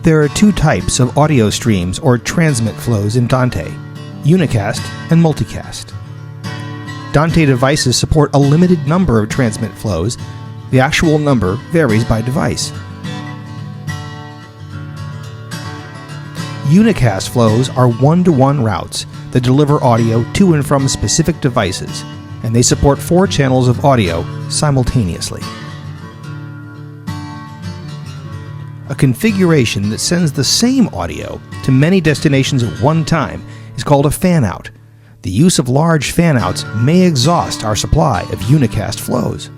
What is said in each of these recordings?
There are two types of audio streams or transmit flows in Dante: unicast and multicast. Dante devices support a limited number of transmit flows. The actual number varies by device. Unicast flows are one-to-one routes that deliver audio to and from specific devices, and they support 4 channels of audio simultaneously. A configuration that sends the same audio to many destinations at one time is called a fan-out. The use of large fan-outs may exhaust our supply of unicast flows.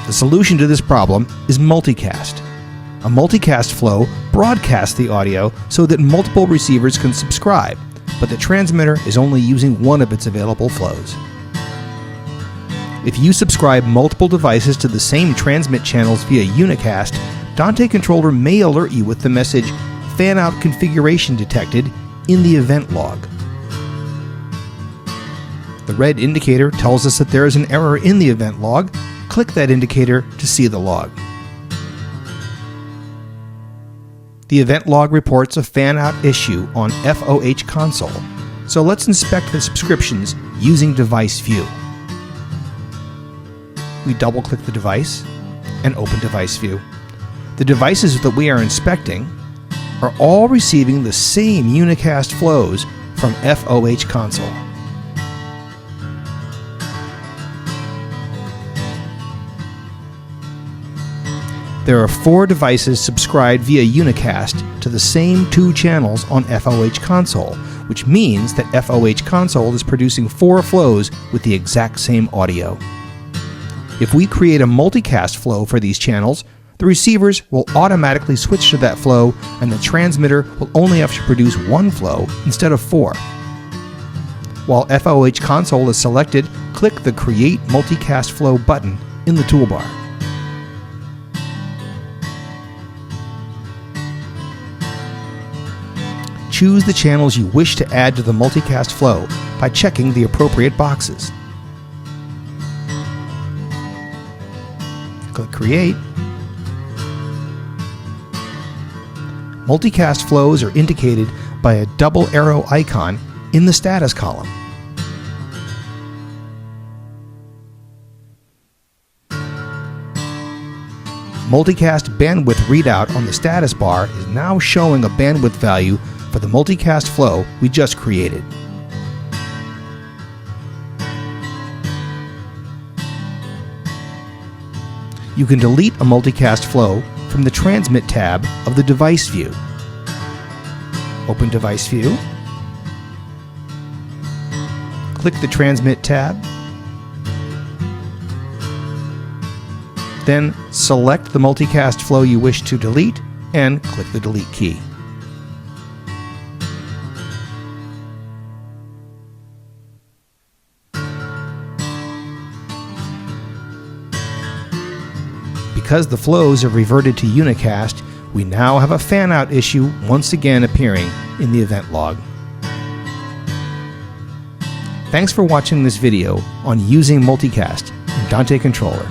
The solution to this problem is multicast. A multicast flow broadcasts the audio so that multiple receivers can subscribe, but the transmitter is only using one of its available flows. If you subscribe multiple devices to the same transmit channels via unicast, Dante Controller may alert you with the message "Fan-out configuration detected" in the event log. The red indicator tells us that there is an error in the event log. Click that indicator to see the log. The event log reports a fan-out issue on FOH console, so let's inspect the subscriptions using Device View. We double-click the device and open Device View. The devices that we are inspecting are all receiving the same unicast flows from FOH console. There are 4 devices subscribed via unicast to the same 2 channels on FOH console, which means that FOH console is producing 4 flows with the exact same audio. If we create a multicast flow for these channels, the receivers will automatically switch to that flow, and the transmitter will only have to produce 1 flow instead of 4. While FOH console is selected, click the Create Multicast Flow button in the toolbar. Choose the channels you wish to add to the multicast flow by checking the appropriate boxes. Click Create. Multicast flows are indicated by a double arrow icon in the status column. Multicast bandwidth readout on the status bar is now showing a bandwidth value for the multicast flow we just created. You can delete a multicast flow from the Transmit tab of the Device View. Open Device View. Click the Transmit tab. Then select the multicast flow you wish to delete and click the Delete key. Because the flows have reverted to unicast, we now have a fan-out issue once again appearing in the event log. Thanks for watching this video on using multicast in Dante Controller.